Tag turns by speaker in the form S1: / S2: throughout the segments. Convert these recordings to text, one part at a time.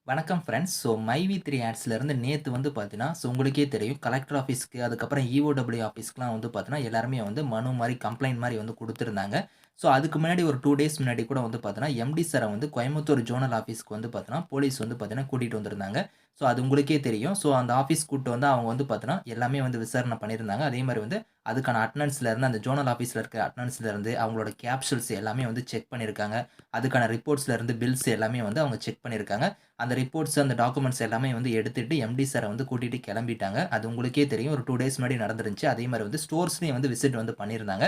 S1: வணக்கம் ஃப்ரெண்ட்ஸ். மைவி3 ஆட்ஸ்லேருந்து நேத்து வந்து பார்த்தீங்கன்னா, உங்களுக்கே தெரியும் கலெக்டர் ஆஃபீஸ்க்கு, அதுக்கப்புறம் இஓடபிள்யூ ஆஃபீஸ்க்குலாம் வந்து பார்த்தீங்கன்னா, எல்லாருமே வந்து மனு மாரி, கம்ப்ளைண்ட் மாரி வந்து குடுத்துருந்தாங்க. அதுக்கு முன்னாடி ஒரு 2 டேஸ் முன்னாடி கூட வந்து பார்த்தீங்கன்னா, எம்டி சார வந்து கோயம்புத்தூர் ஜோனல் ஆஃபீஸ்க்கு வந்து பார்த்தீங்கன்னா, போலீஸ் வந்து பார்த்தீங்கன்னா கூட்டிட்டு வந்திருந்தாங்க. அது உங்களுக்கே தெரியும். அந்த ஆஃபீஸ் கூட்டு வந்து அவங்க வந்து பார்த்தீங்கன்னா, எல்லாமே வந்து விசாரணை பண்ணியிருந்தாங்க. அதே மாரி வந்து அதுக்கான அட்டெண்டன்ஸ்லேருந்து அந்த ஜோனல் ஆஃபீஸ்ல இருக்க அட்டெண்டன்ஸ்லேருந்து அவங்களோட கேப்சூல்ஸ் எல்லாமே வந்து செக் பண்ணியிருக்காங்க. அதுக்கான ரிப்போர்ட்ஸ்லேருந்து பில்ஸ் எல்லாமே வந்து அவங்க செக் பண்ணியிருக்காங்க. அந்த ரிப்போர்ட்ஸ், அந்த டாக்குமெண்ட்ஸ் எல்லாமே வந்து எடுத்துட்டு எம்டி சார வந்து கூட்டிட்டு கிளம்பிட்டாங்க. அது உங்களுக்கே தெரியும். ஒரு 2 டேஸ் முன்னாடி நடந்துருந்துச்சு. அதே மாரி வந்து ஸ்டோர்ஸ்லயும் வந்து விசிட் வந்து பண்ணியிருந்தாங்க.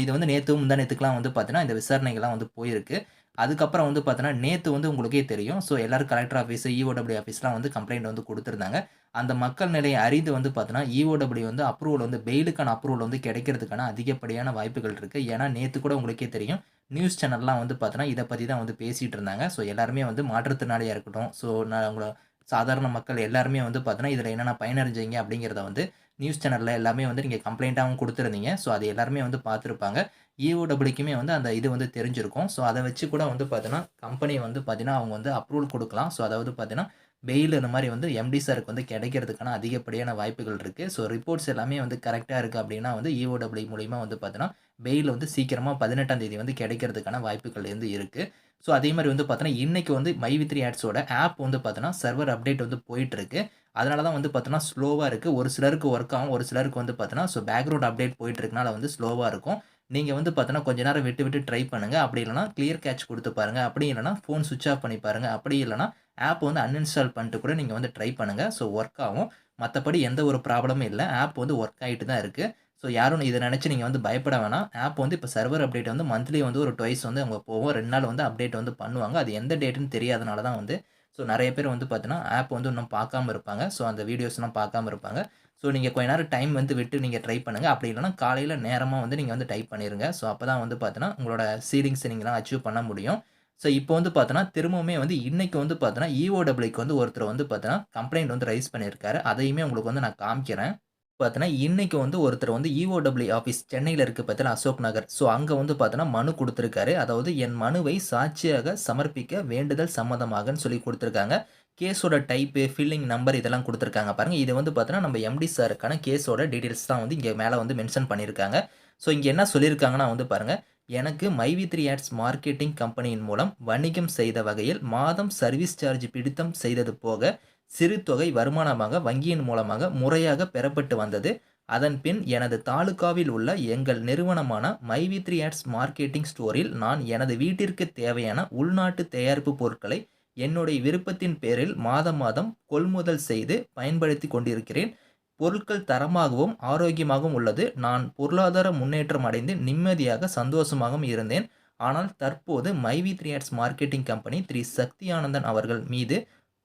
S1: இது வந்து நேத்து, முந்தா நேத்துக்குலாம் வந்து பார்த்தீங்கன்னா, இந்த விசாரணைகள்லாம் வந்து போயிருக்கு. அதுக்கப்புறம் வந்து பார்த்தீங்கன்னா, நேத்து வந்து உங்களுக்கே தெரியும். எல்லாரும் கலெக்டர் ஆஃபீஸ், இஓடபிள்யூ ஆஃபீஸ்லாம் வந்து கம்ப்ளைண்ட் வந்து குடுத்திருந்தாங்க. அந்த மக்கள் நிலையை அறிந்து வந்து பார்த்தீங்கன்னா, இஓடபிள்யூ வந்து அப்ரூவல் வந்து பெயிலுக்கான அப்ரூவல் வந்து கிடைக்கிறதுக்கான அதிகப்படியான வாய்ப்புகள் இருக்கு. ஏன்னா, நேத்து கூட உங்களுக்கே தெரியும். நியூஸ் சேனல்லாம் வந்து பார்த்தீங்கன்னா, இத பத்தி தான் வந்து பேசிட்டு இருந்தாங்க. எல்லாருமே வந்து மாற்றுத்திறனாளியா இருக்கட்டும், நான் உங்கள சாதாரண மக்கள் எல்லாருமே வந்து பார்த்தீங்கன்னா, இதில என்னென்ன பயனடைஞ்சீங்க அப்படிங்கிறத வந்து நியூஸ் சேனல்ல எல்லாமே வந்து நீங்க கம்ப்ளைண்ட்டாவும் குடுத்திருந்தீங்க. அது எல்லாருமே வந்து பார்த்திருப்பாங்க. இஓடபிள்யூக்குமே வந்து அந்த இது வந்து தெரிஞ்சிருக்கும். அத வச்சு கூட வந்து பார்த்தீங்கன்னா, கம்பெனி வந்து பார்த்தீங்கன்னா, அவங்க வந்து அப்ரூவல் குடுக்கலாம். அதாவது பார்த்தீங்கன்னா, பெயில் இந்த மாரி வந்து எம்டி சாருக்கு வந்து கிடைக்கிறதுக்கான அதிகப்படியான வாய்ப்புகள் இருக்கு. ரிப்போர்ட்ஸ் எல்லாமே வந்து கரெக்ட்டா இருக்கு அப்படின்னா வந்து இஓடபிள்யூ மூலியமா வந்து பார்த்தீங்கன்னா, பெயில் வந்து சீக்கிரமா 18ஆம் தேதி வந்து கிடைக்கிறதுக்கான வாய்ப்புகள் வந்து இருக்கு. அதே மாரி வந்து பார்த்தீங்கன்னா, இன்னைக்கு வந்து மைவி3 ஆட்ஸோட ஆப் வந்து பார்த்தீங்கன்னா, சர்வர் அப்டேட் வந்து போயிட்டுருக்கு. அதனால தான் வந்து பார்த்தீங்கன்னா, ஸ்லோவா இருக்கு. ஒரு சிலருக்கு ஒர்க் ஆகும். ஒரு சிலருக்கு வந்து பார்த்தீங்கன்னா, பேக்கிரவுண்ட் அப்டேட் போயிட்டு இருக்கனால வந்து ஸ்லோவா இருக்கும். நீங்க வந்து பார்த்தீங்கன்னா, கொஞ்ச நேரம் விட்டு, விட்டு ட்ரை பண்ணுங்க. அப்படி இல்லன்னா கிளியர் கேட்ச் குடுத்து பாருங்க. அப்படி இல்லன்னா ஃபோன் ஸ்விட்ச் ஆஃப் பண்ணி பாருங்க. அப்படி இல்லன்னா ஆப் வந்து அன்இன்ஸ்டால் பண்ணிட்டு கூட நீங்க வந்து ட்ரை பண்ணுங்க. ஒர்க் ஆகும். மத்தபடி எந்த ஒரு ப்ராப்ளமும் இல்ல. ஆப் வந்து ஒர்க் ஆயிட்டு தான் இருக்கு. யாரும் இத நெனச்சு நீங்க வந்து பயப்பட வேணாம். ஆப் வந்து இப்ப சர்வர் அப்டேட் வந்து மந்த்லி வந்து ஒரு ட்வைஸ் வந்து அவங்க போகும். 2 நாள் வந்து அப்டேட் வந்து பண்ணுவாங்க. அது எந்த டேட்ன்னு தெரியாதனால தான் வந்து நெறைய பேர் வந்து பார்த்தீங்கன்னா, ஆப் வந்து இன்னும் பார்க்காம இருப்பாங்க. அந்த வீடியோஸ்லாம் பார்க்காம இருப்பாங்க. நீங்க கொஞ்ச நேரம் டைம் வந்து விட்டு நீங்க ட்ரை பண்ணுங்க. அப்படி இல்லன்னா காலையில நேரமா வந்து நீங்க வந்து டைப் பண்ணிருங்க. அப்பதான் வந்து பார்த்தீங்கன்னா, உங்களோட சீலிங்ஸ நீங்கலாம் அச்சீவ் பண்ண முடியும். இப்போ வந்து பார்த்தீங்கன்னா, திரும்பவுமே வந்து இன்னைக்கு வந்து பார்த்தீங்கன்னா, இஓடபிள்யூக்கு வந்து ஒருத்தர் வந்து பார்த்தீங்கன்னா, கம்ப்ளைண்ட் வந்து ரைஸ் பண்ணியிருக்காரு. அதையுமே உங்களுக்கு வந்து நான் காமிக்கிறேன். பார்த்தீங்கன்னா, இன்னைக்கு வந்து ஒருத்தர் வந்து இஓடபிள்யூ ஆஃபீஸ் சென்னையில இருக்கு பார்த்தீங்களா, அசோக் நகர். அங்க வந்து பார்த்தீங்கன்னா, மனு குடுத்திருக்காரு. அதாவது என் மனுவை சாட்சியாக சமர்ப்பிக்க வேண்டுதல் சம்மதமாகன்னு சொல்லி குடுத்திருக்காங்க. கேஸோட டைப்பு, ஃபில்லிங் நம்பர் இதெல்லாம் குடுத்திருக்காங்க பாருங்க. இது வந்து பார்த்தீங்கன்னா, நம்ம எம்டி சாருக்கான கேஸோட டீட்டெயில்ஸ் தான் வந்து இங்க மேல வந்து மென்ஷன் பண்ணியிருக்காங்க. இங்க என்ன சொல்லியிருக்காங்கன்னா வந்து பாருங்க, எனக்கு மைவி3 ஆட்ஸ் மார்க்கெட்டிங் கம்பெனியின் மூலம் வணிகம் செய்த வகையில் மாதம் சர்வீஸ் சார்ஜ் பிடித்தம் செய்தது போக சிறு தொகை வருமானமாக வங்கியின் மூலமாக முறையாக பெறப்பட்டு வந்தது. அதன்பின் எனது தாலுகாவில் உள்ள எங்கள் நிறுவனமான மைவி3 ஆட்ஸ் மார்க்கெட்டிங் ஸ்டோரில் நான் எனது வீட்டிற்கு தேவையான உள்நாட்டு தயாரிப்பு பொருட்களை என்னுடைய விருப்பத்தின் பேரில் மாதம் மாதம் கொள்முதல் செய்து பயன்படுத்திக் கொண்டிருக்கிறேன். பொருட்கள் தரமாகவும், ஆரோக்கியமாகவும் உள்ளது. நான் பொருளாதார முன்னேற்றம் அடைந்து நிம்மதியாக, சந்தோஷமாகவும் இருந்தேன். ஆனால் தற்போது மைவி3 ஆட்ஸ் மார்க்கெட்டிங் கம்பெனி திரு சக்தி ஆனந்தன் அவர்கள் மீது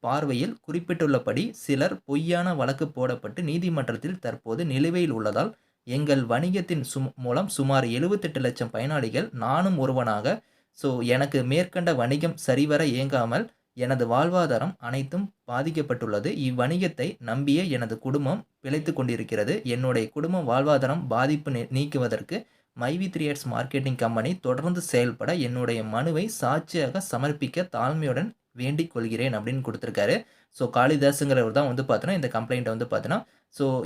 S1: பார்வையில் குறிப்பிட்டுள்ளபடி சிலர் பொய்யான வழக்கு போடப்பட்டு நீதிமன்றத்தில் தற்போது நிலுவையில் உள்ளதால், எங்கள் வணிகத்தின் மூலம் சுமார் 78 லட்சம் பயனாளிகள், நானும் ஒருவனாக, எனக்கு மேற்கண்ட வணிகம் சரிவர இயங்காமல் எனது வாழ்வாதாரம் அனைத்தும் பாதிக்கப்பட்டுள்ளது. இவ்வணிகத்தை நம்பியே எனது குடும்பம் பிழைத்துக் கொண்டிருக்கிறது. என்னுடைய குடும்ப வாழ்வாதாரம் பாதிப்பு நீக்குவதற்கு மைவி3 ஆட்ஸ் மார்க்கெட்டிங் கம்பெனி தொடர்ந்து செயல்பட என்னுடைய மனுவை சாட்சியாக சமர்ப்பிக்க தாழ்மையுடன் வேண்டிக் கொள்கிறேன் அப்படின்னு குடுத்திருக்காரு. காளிதாஸ்ங்கிறவர் தான் வந்து பார்த்தீங்கன்னா, இந்த கம்ப்ளைண்ட்ட வந்து பார்த்தீங்கன்னா,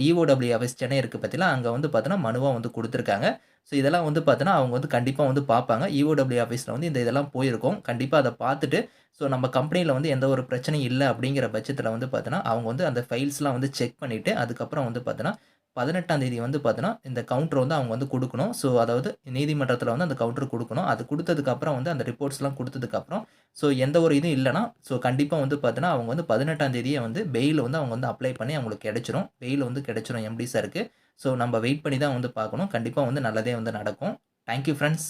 S1: இஓடபிள்யூ ஆஃபீஸ் சென்னை இருக்கு பார்த்தீங்களா, அங்க வந்து பார்த்தீங்கன்னா, மனுவா வந்து குடுத்திருக்காங்க. இதெல்லாம் வந்து பார்த்தீங்கன்னா, அவங்க வந்து கண்டிப்பா வந்து பார்ப்பாங்க. இஓடபிள்யூ ஆஃபீஸ்ல வந்து இந்த இதெல்லாம் போயிருக்கும். கண்டிப்பா அத பார்த்துட்டு, நம்ம கம்பெனில வந்து எந்த ஒரு பிரச்சனையும் இல்ல அப்படிங்கிற பட்சத்தில வந்து பார்த்தீங்கன்னா, அவங்க வந்து அந்த ஃபைல்ஸ்லாம் வந்து செக் பண்ணிட்டு, அதுக்கப்புறம் வந்து பார்த்தீங்கன்னா, 18ஆம் தேதி வந்து பார்த்தீங்கன்னா, இந்த கவுண்டர் வந்து அவங்க வந்து குடுக்கணும். அதாவது நீதிமன்றத்தில வந்து அந்த கவுண்டர் குடுக்கணும். அது குடுத்ததுக்கு அப்புறம் வந்து அந்த ரிப்போர்ட்ஸ்லாம் குடுத்ததுக்கு அப்புறம், எந்த ஒரு இதுவும் இல்லன்னா, கண்டிப்பா வந்து பார்த்தீங்கன்னா, அவங்க வந்து 18ஆம் தேதியே வந்து பெயில் வந்து அவங்க வந்து அப்ளை பண்ணி அவங்களுக்கு கிடைச்சிரும். பெயில் வந்து கிடைச்சிரும் எம்டி சாருக்கு. நம்ம வெயிட் பண்ணி தான் வந்து பார்க்கணும். கண்டிப்பா வந்து நல்லதே வந்து நடக்கும். Thank you friends.